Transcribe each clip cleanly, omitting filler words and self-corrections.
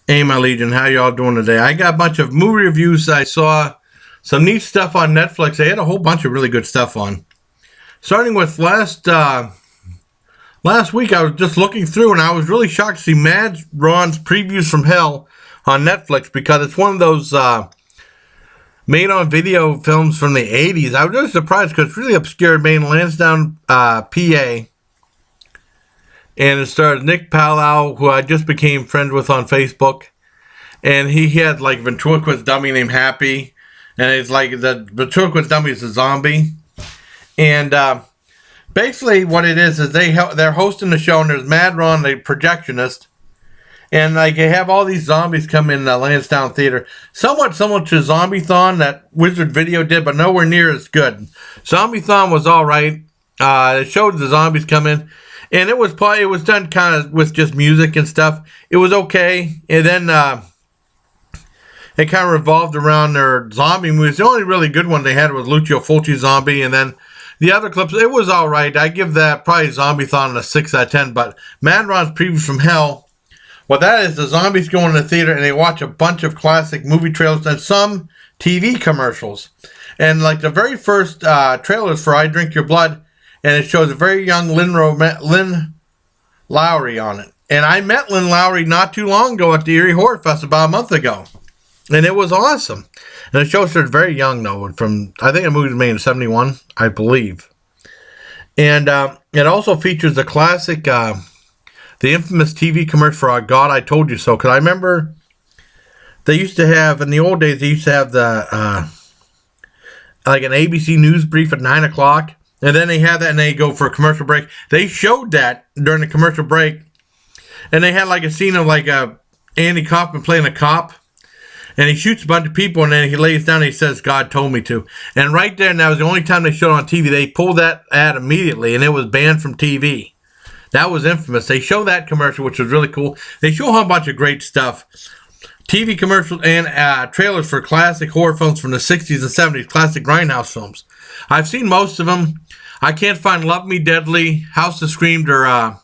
Hey, my Legion, how y'all doing today? I got a bunch of movie reviews. I saw some neat stuff on Netflix. They had a whole bunch of really good stuff on. Starting with last week, I was just looking through, and I was really shocked to see Mad Ron's Previews from Hell on Netflix because it's one of those made-on-video films from the 80s. I was really surprised because it's really obscure, made in Lansdowne, PA. And it stars Nick Palau, who I just became friends with on Facebook. And he had like ventriloquist dummy named Happy. And it's like the ventriloquist dummy is a zombie. And basically what it is they're hosting the show, and there's Mad Ron, the projectionist. And like they have all these zombies come in the Lansdowne Theater. Somewhat similar to Zombie-thon that Wizard Video did, but nowhere near as good. Zombie-thon was alright. It showed the zombies come in. And it was done kind of with just music and stuff. It was okay. And then it kind of revolved around their zombie movies. The only really good one they had was Lucio Fulci Zombie. And then the other clips, it was all right. I give that probably Zombie-thon a 6 out of 10. But Mad Ron's Previews from Hell, well, that is the zombies go in the theater and they watch a bunch of classic movie trailers and some TV commercials. And like the very first trailers for I Drink Your Blood, and it shows a very young Lynn Lowry on it. And I met Lynn Lowry not too long ago at the Erie Horror Fest about a month ago. And it was awesome. And it shows her very young, though. I think the movie was made in 1971, I believe. And it also features the classic, the infamous TV commercial for God, I Told You So. Because I remember they used to have, in the old days, they used to have the, like an ABC News brief at 9 o'clock. And then they had that and they go for a commercial break. They showed that during the commercial break. And they had like a scene of like Andy Kaufman playing a cop. And he shoots a bunch of people and then he lays down and he says, God told me to. And right there, and that was the only time they showed it on TV. They pulled that ad immediately and it was banned from TV. That was infamous. They show that commercial, which was really cool. They show a whole bunch of great stuff. TV commercials and trailers for classic horror films from the 60s and 70s, classic grindhouse films. I've seen most of them. I can't find Love Me Deadly, House that Screamed, or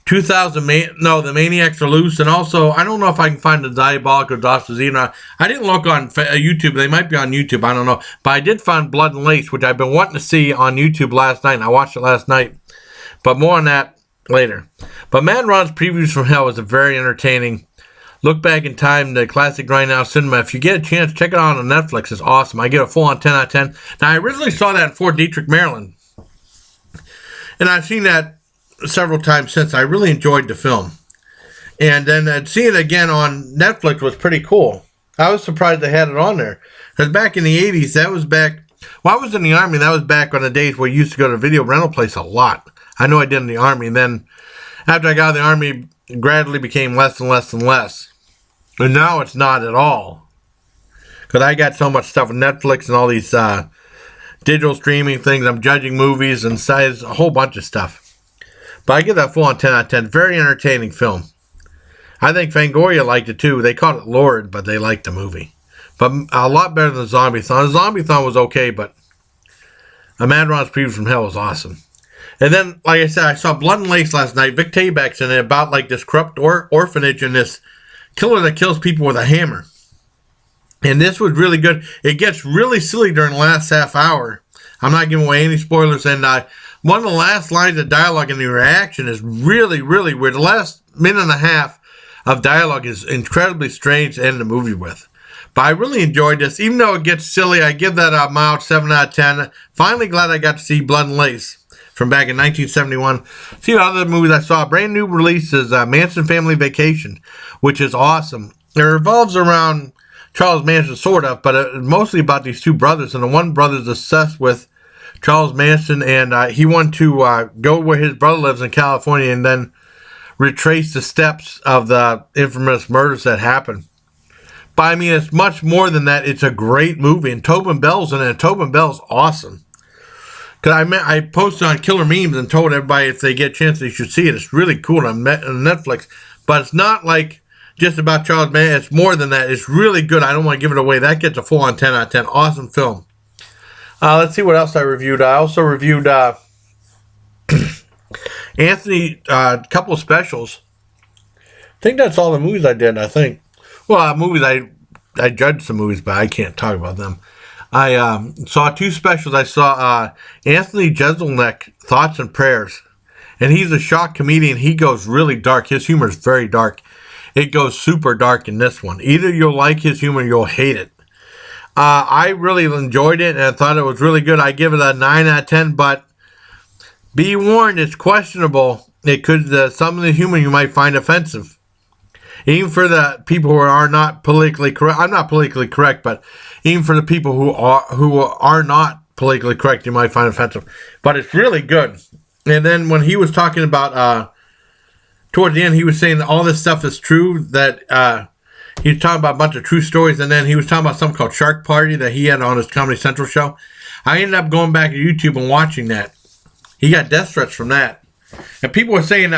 2000, The Maniacs Are Loose. And also, I don't know if I can find the Diabolical Dostoevsky. I didn't look on YouTube. They might be on YouTube. I don't know. But I did find Blood and Lace, which I've been wanting to see on YouTube last night. And I watched it last night. But more on that later. But Mad Ron's Previews from Hell is a very entertaining look back in time, the classic grindhouse cinema. If you get a chance, check it out on Netflix. It's awesome. I give it a full-on 10 out of 10. Now, I originally saw that in Fort Detrick, Maryland. And I've seen that several times since. I really enjoyed the film. And then seeing it again on Netflix was pretty cool. I was surprised they had it on there. Because back in the 80s, that was back... Well, I was in the Army. That was back on the days where you used to go to a video rental place a lot. I know I did in the Army. And then after I got out of the Army, it gradually became less and less and less. And now it's not at all. Because I got so much stuff on Netflix and all these digital streaming things. I'm judging movies and size, a whole bunch of stuff. But I give that full on 10 out of 10. Very entertaining film. I think Fangoria liked it too. They called it Lord, but they liked the movie. But a lot better than Zombie-thon. Zombie-thon was okay, but Mad Ron's Preview from Hell was awesome. And then, like I said, I saw Blood and Lace last night. Vic Tayback's in it about like this corrupt orphanage and this killer that kills people with a hammer. And this was really good. It gets really silly during the last half hour. I'm not giving away any spoilers. And one of the last lines of dialogue in the reaction is really, really weird. The last minute and a half of dialogue is incredibly strange to end the movie with. But I really enjoyed this. Even though it gets silly, I give that a mild 7 out of 10. Finally glad I got to see Blood and Lace from back in 1971. See other movies I saw. A brand new release is Manson Family Vacation, which is awesome. It revolves around Charles Manson, sort of, but mostly about these two brothers. And the one brother's obsessed with Charles Manson, and he wanted to go where his brother lives in California and then retrace the steps of the infamous murders that happened. But I mean, it's much more than that. It's a great movie, and Tobin Bell's in it. Tobin Bell's awesome. Because I posted on Killer Memes and told everybody if they get a chance they should see it. It's really cool on Netflix. But it's not like just about Charles Manson. It's more than that. It's really good. I don't want to give it away. That gets a full on 10 out of 10. Awesome film. Let's see what else I reviewed. I also reviewed Anthony, a couple of specials. think that's all the movies I did, I think. Well, movies, I judged some movies, but I can't talk about them. I saw 2 specials. I saw Anthony Jeselnik, Thoughts and Prayers. And he's a shock comedian. He goes really dark. His humor is very dark. It goes super dark in this one. Either you'll like his humor or you'll hate it. I really enjoyed it and I thought it was really good. I give it a 9 out of 10, but be warned, it's questionable. It could, some of the humor you might find offensive. Even for the people who are not politically correct. I'm not politically correct, but even for the people who are not politically correct, you might find offensive. But it's really good. And then when he was talking about, towards the end, he was saying that all this stuff is true, that he was talking about a bunch of true stories, and then he was talking about something called Shark Party that he had on his Comedy Central show. I ended up going back to YouTube and watching that. He got death threats from that. And people were saying,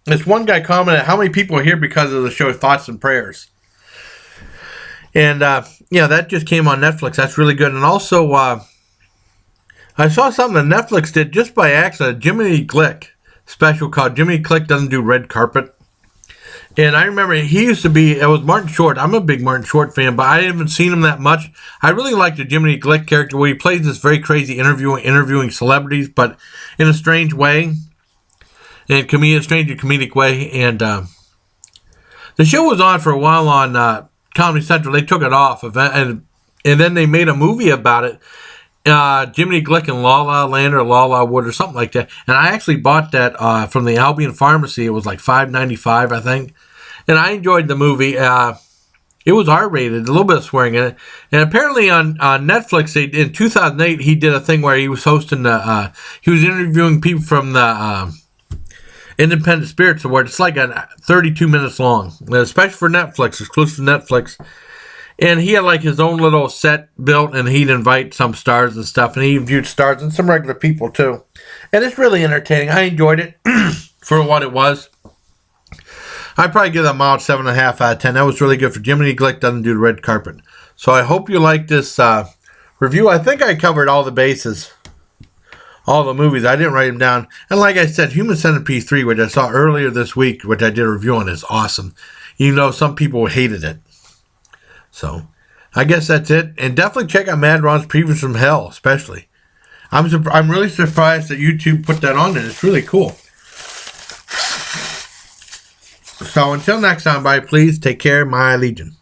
this one guy commented, how many people are here because of the show Thoughts and Prayers? And, yeah, that just came on Netflix. That's really good. And also, I saw something that Netflix did just by accident, Jiminy Glick special called Jiminy Glick Doesn't Do Red Carpet. And I remember he used to be, it was Martin Short. I'm a big Martin Short fan, but I haven't seen him that much. I really like the Jiminy Glick character where he plays this very crazy interviewing celebrities, but in a strange way. And strange and comedic way. And the show was on for a while on Comedy Central. They took it off. And then they made a movie about it. Jiminy Glick and La La Land or La La Wood or something like that. And I actually bought that from the Albion Pharmacy. It was like $5.95, I think. And I enjoyed the movie. It was R-rated, a little bit of swearing in it. And apparently on Netflix, in 2008, he did a thing where he was hosting he was interviewing people from the Independent Spirits Award. It's like 32 minutes long, especially for Netflix, exclusive to Netflix. And he had like his own little set built, and he'd invite some stars and stuff, and he interviewed stars and some regular people too. And it's really entertaining. I enjoyed it for what it was. I'd probably give that a mild 7.5 out of 10. That was really good for Jiminy Glick Doesn't Do the Red Carpet. So I hope you like this review. I think I covered all the bases, all the movies. I didn't write them down. And like I said, Human Centipede 3, which I saw earlier this week, which I did a review on, is awesome. Even though some people hated it. So, I guess that's it. And definitely check out Mad Ron's Previews from Hell, especially. I'm really surprised that YouTube put that on there. It's really cool. So, until next time, bye. Please take care, my Legion.